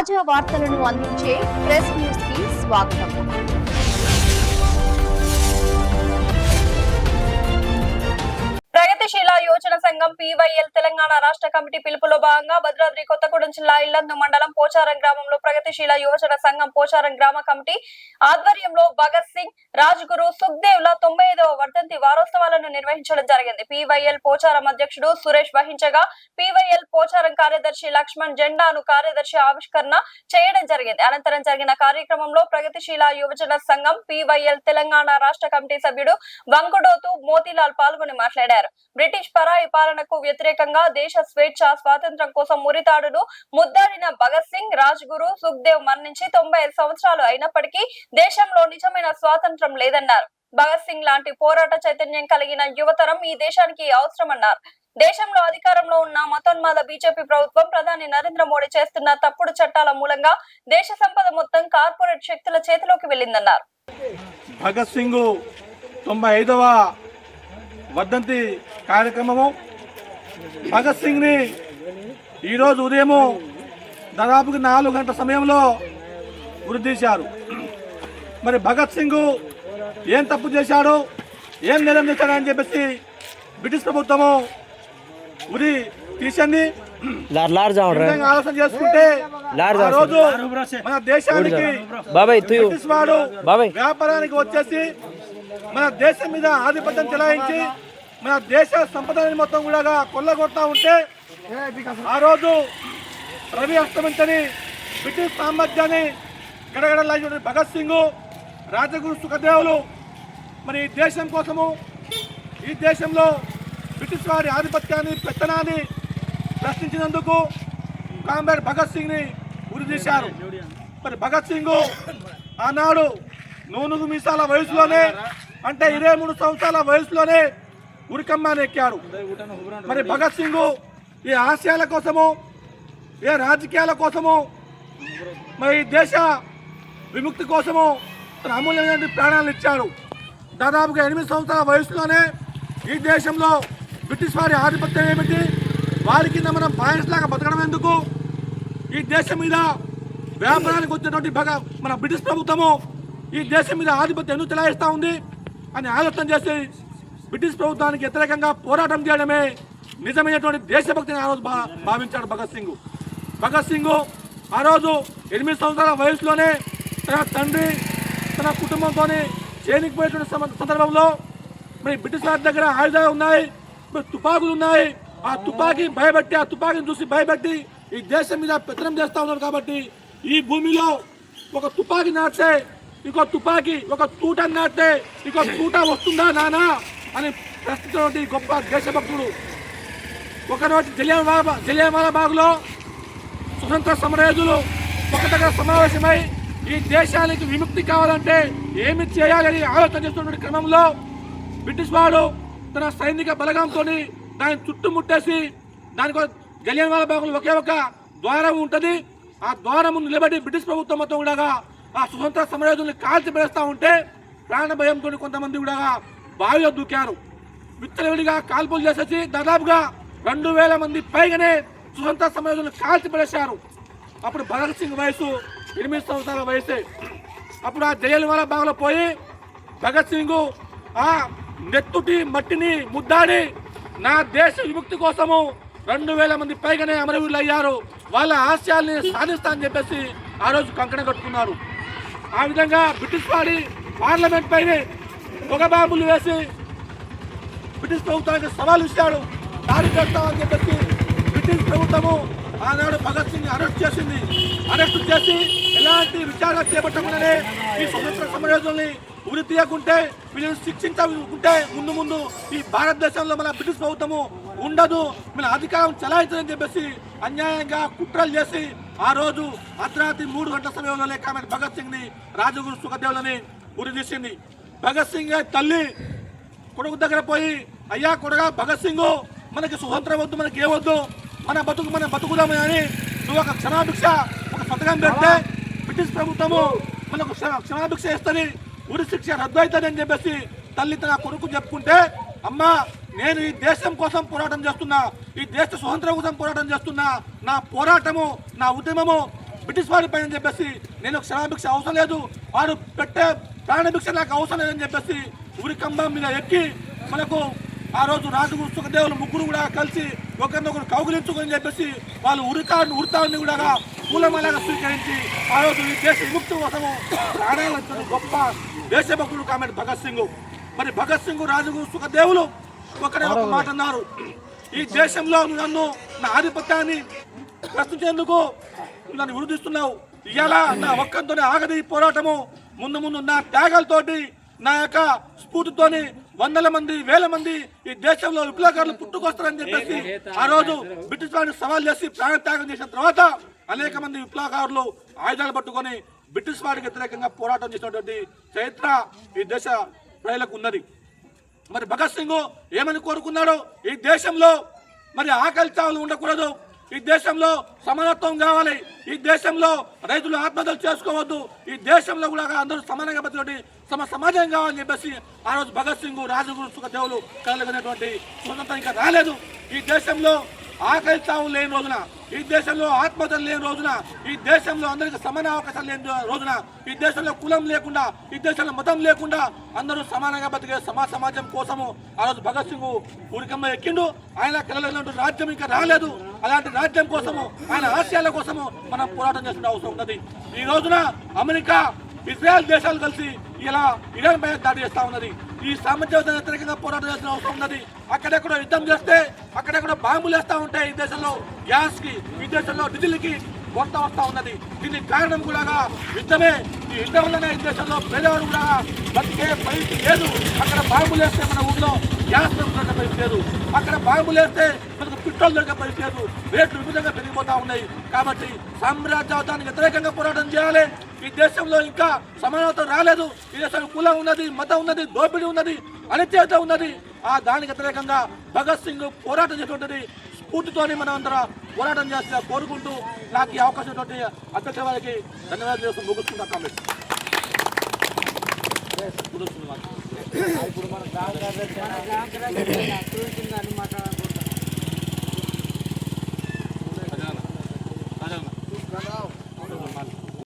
తాజా వార్తలను అందించే ప్రెస్ న్యూస్ కి స్వాగతం. ప్రగతిశీల యోజన సంఘం PYL తెలంగాణ రాష్ట్ర కమిటీ పిలుపులో భాగంగా భద్రాద్రి కొత్తగూడెం జిల్లా ఇల్లందు మండలం పోచారం గ్రామంలో ప్రగతిశీల యోజన సంఘం పోచారం గ్రామ కమిటీ ఆధ్వర్యంలో భగత్ సింగ్, రాజ్గురు, సుఖ్దేవ్ ల 95వ వర్ధంతి వారోత్సవాలను నిర్వహించడం జరిగింది. PYL పోచారం అధ్యక్షుడు సురేష్ వహించగా PYL పోచారం కార్యదర్శి లక్ష్మణ్ జెండాను కార్యదర్శి ఆవిష్కరణ చేయడం జరిగింది. అనంతరం జరిగిన కార్యక్రమంలో ప్రగతిశీల యువజన సంఘం PYL తెలంగాణ రాష్ట్ర కమిటీ సభ్యుడు వంకుడోతు మోతీలాల్ పాల్గొని మాట్లాడారు. బ్రిటిష్ పరాయి పాలనకు వ్యతిరేకంగా దేశ స్వేచ్ఛ, స్వాతంత్ర్యం కోసం ఉరితాడును ముద్దాడిన భగత్ సింగ్, రాజ్గురు, సుఖ్దేవ్ మరణించి 95 సంవత్సరాలు అయినప్పటికీ దేశంలో నిజమైన స్వాతంత్ర్యం లేదన్నారు. భగత్ సింగ్ లాంటి పోరాట చైతన్యం కలిగిన యువతరం ఈ దేశానికి అవసరమన్నారు. దేశంలో అధికారంలో ఉన్న మతోన్మాద బీజేపీ ప్రభుత్వం ప్రధాని నరేంద్ర మోడీ చేస్తున్న తప్పుడు చట్టాల మూలంగా దేశ సంపద మొత్తం కార్పొరేట్ శక్తుల చేతిలోకి వెళ్లిందన్నారు. భగత్ సింగ్ 95వ వర్ధంతి కార్యక్రమము. భగత్ సింగ్ ని ఈరోజు ఉదయం దాదాపుగా 4 గంటల సమయంలో ఉరితీశారు. మరి భగత్ సింగ్ ఏం తప్పు చేశాడు, ఏం నేరం చేశాడు అని చెప్పేసి బ్రిటిష్ ప్రభుత్వము ఉరి తీసింది. ఆలోచన చేసుకుంటే ఆ రోజు మన దేశానికి బ్రిటిష్ వాడు వ్యాపారానికి వచ్చేసి మన దేశం మీద ఆధిపత్యం చెలాయించి మన దేశ సంపదని మొత్తం కూడా కొల్లగొడతా ఉంటే ఆ రోజు రవి అస్తమించని బ్రిటిష్ సామ్రాజ్యాన్ని గడగడలాగిన భగత్ సింగ్, రాజగురు, సుఖదేవులు మరి దేశం కోసము, ఈ దేశంలో బ్రిటిష్ వారి ఆధిపత్యాన్ని, పెత్తనాన్ని ప్రశ్నించినందుకు కామ్రేడ్ భగత్ సింగ్ ని ఉరితీశారు. మరి భగత్ సింగ్ ఆనాడు నూనుగు మీసాల వయసులోనే, అంటే 23 సంవత్సరాల వయసులోనే ఉరికమ్మాన్ని ఎక్కాడు. మరి భగత్ సింగ్ ఈ ఆశయాల కోసము, ఏ రాజకీయాల కోసము, మరి దేశ విముక్తి కోసము తన అమూల్యమైన ప్రాణాలను ఇచ్చాడు. దాదాపుగా 8 సంవత్సరాల వయసులోనే ఈ దేశంలో బ్రిటిష్ వారి ఆధిపత్యం ఏమిటి, వారి కింద మనం బానిసలాగా బతకడం ఎందుకు, ఈ దేశం మీద వ్యాపారానికి వచ్చినటువంటి మన బ్రిటిష్ ప్రభుత్వము ఈ దేశం మీద ఆధిపత్యం ఎందుకు చెలాయిస్తూ ఉంది అని ఆలోచన చేసి బ్రిటిష్ ప్రభుత్వానికి వ్యతిరేకంగా పోరాటం చేయడమే నిజమైనటువంటి దేశభక్తిని ఆ రోజు భావించాడు భగత్ సింగ్. భగత్ సింగ్ ఆ రోజు 8 సంవత్సరాల వయసులోనే తన తండ్రి, తన కుటుంబంతో చేనికి పోయేటువంటి సందర్భంలో మరి బ్రిటిష్ వారి దగ్గర ఆయుధాలు ఉన్నాయి, తుపాకులు ఉన్నాయి. ఆ తుపాకీ భయపెట్టి, ఆ తుపాకీని చూసి భయపెట్టి ఈ దేశం మీద పెత్తనం చేస్తూ ఉన్నారు. కాబట్టి ఈ భూమిలో ఒక తుపాకీ నాటితే ఇంకో తుపాకీ, ఒక తూట నాటితే ఇంకో తూట వస్తుందా నానా అని ప్రశ్నించినటువంటి గొప్ప దేశభక్తుడు. ఒకరోజు జలియన్వాలా బాగ్లో స్వతంత్ర సమరయోధులు ఒక దగ్గర సమావేశమై ఈ దేశానికి విముక్తి కావాలంటే ఏమి చేయాలని ఆలోచన చేస్తున్న క్రమంలో బ్రిటిష్ వాడు తన సైనిక బలగంతో దాన్ని చుట్టుముట్టేసి దానికి జలియన్వాలా బాగ్లో ఒకే ఒక ద్వారం ఉంటుంది. ఆ ద్వారం నిలబడి బ్రిటిష్ ప్రభుత్వం మొత్తం కూడా ఆ స్వతంత్ర సమరయోధుల్ని కాల్చి పెడతా ఉంటే ప్రాణ భయంతో కొంతమంది కూడా బావిలో దూకారు. విచ్చలవిడిగా కాల్పులు చేసేసి దాదాపుగా 2000 మంది పైగానే స్వతంత్ర సమరయోధుల్ని కాల్చి పడేశారు. అప్పుడు భగత్ సింగ్ వయసు 8 సంవత్సరాల వయసే. అప్పుడు ఆ జలియన్వాలా బాగ్లో పోయి భగత్ సింగ్ ఆ నెత్తుటి మట్టిని ముద్దాడి నా దేశ విముక్తి కోసము 2000 మంది పైగానే అమరవీరులు అయ్యారు, వాళ్ళ ఆశయాల్ని సాధిస్తా అని చెప్పేసి ఆ రోజు కంకణం కట్టుకున్నారు. ఆ విధంగా బ్రిటిష్ వాడి పార్లమెంట్ పైన పొగ బాంబులు వేసి బ్రిటిష్ ప్రభుత్వానికి సవాల్ ఇచ్చాడు. దాడి చేస్తామని చెప్పేసి బ్రిటిష్ ప్రభుత్వము ఆనాడు భగత్ సింగ్ అరెస్ట్ చేసింది. అరెస్ట్ చేసి ఎలాంటి విచారణ చేపట్టకుండానే ఈ స్వతంత్ర సమరయోధుల్ని ఉరి తీయకుంటే, వీళ్ళని శిక్షించకుంటే ముందు ఈ భారతదేశంలో మన బ్రిటిష్ ప్రభుత్వము ఉండదు, మన అధికారం చెలాయించదని చెప్పేసి అన్యాయంగా కుట్రలు చేసి ఆ రోజు అర్ధరాత్రి 3 గంటల సమయంలోనే కామెంట్ భగత్ సింగ్ ని, రాజగురు, సుఖదేవులని ఉరి తీసింది. భగత్ సింగ్ తల్లి కొడుకు దగ్గర పోయి, అయ్యా కొడుగా భగత్ సింగ్, మనకి స్వతంత్రం వద్దు, మనకి ఏవద్దు, మన బతుకుదాము అని నువ్వు ఒక క్షమాభిక్ష, ఒక పథకం పెడితే బ్రిటిష్ ప్రభుత్వము మనకు క్షమాభిక్ష ఇస్తుంది, ఉరి శిక్ష రద్దు అవుతుందని చెప్పేసి తల్లి తన కొడుకు చెప్పుకుంటే, అమ్మా నేను ఈ దేశం కోసం పోరాటం చేస్తున్నా, ఈ దేశ స్వతంత్రం కోసం పోరాటం చేస్తున్నా, నా పోరాటము, నా ఉద్యమము బ్రిటిష్ వాడి పైన చెప్పేసి నేను క్షమాభిక్ష అవసరం లేదు, వాడు పెట్టే ప్రాణభిక్ష నాకు అవసరం లేదని చెప్పేసి ఉరి కంబం మీద ఎక్కి మనకు ఆ రోజు రాజుగురు సుఖదేవులు ముగ్గురు కూడా కలిసి ఒకరినొకరు కౌగులించుకొని చెప్పేసి వాళ్ళు ఉరితాన్ని కూడా పూలమాలగా స్వీకరించి ఆ రోజు ఈ దేశ విముక్తి కోసము ప్రాణాలు గొప్ప దేశభక్తుడు కామెడు భగత్ సింగ్. మరి భగత్ సింగ్ రాజుగురు సుఖదేవులు ఒకరే ఒక మాట అన్నారు, ఈ దేశంలో నన్ను నా ఆధిపత్యాన్ని ప్రశ్నించేందుకు నన్ను విరోధిస్తున్నావు, ఇలా నా ఒక్కంతోనే ఆగది పోరాటము, ముందు ముందు నా త్యాగాలతోటి నా యొక్క స్ఫూర్తితోని వందల మంది వేల మంది ఈ దేశంలో విప్లవకారులు పుట్టుకొస్తారని చెప్పేసి ఆ రోజు బ్రిటిష్ వారిని సవాల్ చేసి ప్రాణత్యాగం చేసిన తర్వాత అనేక మంది విప్లవకారులు ఆయుధాలు పట్టుకొని బ్రిటిష్ వారికి వ్యతిరేకంగా పోరాటం చేసినటువంటి చరిత్ర ఈ దేశ ప్రజలకు ఉన్నది. మరి భగత్ సింగ్ ఏమని కోరుకున్నాడు, ఈ దేశంలో మరి ఆకలి చావులు ఉండకూడదు, ఈ దేశంలో సమానత్వం కావాలి, ఈ దేశంలో రైతులు ఆత్మహత్యలు చేసుకోవద్దు, ఈ దేశంలో కూడా అందరూ సమానంగా బతికి సమాజం కావాలని చెప్పేసి ఆ రోజు భగత్ సింగ్ రాజగురు సుఖదేవులు కలగనటువంటి స్వతంత్రం ఇంకా రాలేదు. ఈ దేశంలో ఆకలి చావు లేని రోజున, ఈ దేశంలో ఆత్మహత్యలు లేని రోజున, ఈ దేశంలో అందరికీ సమాన అవకాశాలు లేని రోజున, ఈ దేశంలో కులం లేకుండా, ఈ దేశంలో మతం లేకుండా అందరూ సమానంగా బతికే సమాజం కోసము ఆ రోజు భగత్ సింగ్ ఊరికమ్మ ఎక్కిండు. ఆయన కలగనటువంటి రాజ్యం ఇంకా రాలేదు. అలాంటి రాజ్యం కోసము, ఆయన ఆశయాల కోసము మనం పోరాటం చేసిన అవసరం ఉన్నది. ఈ రోజున అమెరికా, ఇజ్రాయెల్ దేశాలు కలిసి ఇలా ఇరాన్ పైన దాడి చేస్తా ఉన్నది. ఈ సామర్థ్యత వ్యతిరేకంగా పోరాటం చేసిన అవసరం ఉన్నది. అక్కడెక్కడో యుద్ధం చేస్తే, అక్కడెక్కడో బాంబులు వేస్తూ ఉంటాయి. ఈ దేశంలో గ్యాస్కి, ఈ దేశంలో డీజిల్కి కొరత వస్తూ ఉన్నది. దీనికి కారణం కూడా యుద్ధమే. ఈ యుద్ధం వల్లనే ఈ దేశంలో పేదవాడు కూడా బతికే పరిస్థితి లేదు. అక్కడ బాంబులు వేస్తే మన ఊళ్ళో గ్యాస్ దొరికే పరిస్థితి లేదు, అక్కడ బాంబులు వేస్తే మనకు పెట్రోల్ దొరికే పరిస్థితి లేదు. రేట్లు విధంగా పెరిగిపోతూ ఉన్నాయి. కాబట్టి సామ్రాజ్యవాదానికి వ్యతిరేకంగా పోరాటం చేయాలి. ఈ దేశంలో ఇంకా సమానత్వం రాలేదు. ఈ దేశంలో కులం ఉన్నది, మతం ఉన్నది, దోపిడీ ఉన్నది, అనిత్యత ఉన్నది. ఆ దానికి వ్యతిరేకంగా భగత్ సింగ్ పోరాటం చేసినటువంటి స్ఫూర్తితోని మనం అందరం పోరాటం చేస్తా కోరుకుంటూ నాకు ఈ అవకాశం అధ్యక్ష వారికి ధన్యవాదాలు చేస్తూ ముగుస్తున్నా. కామెంట్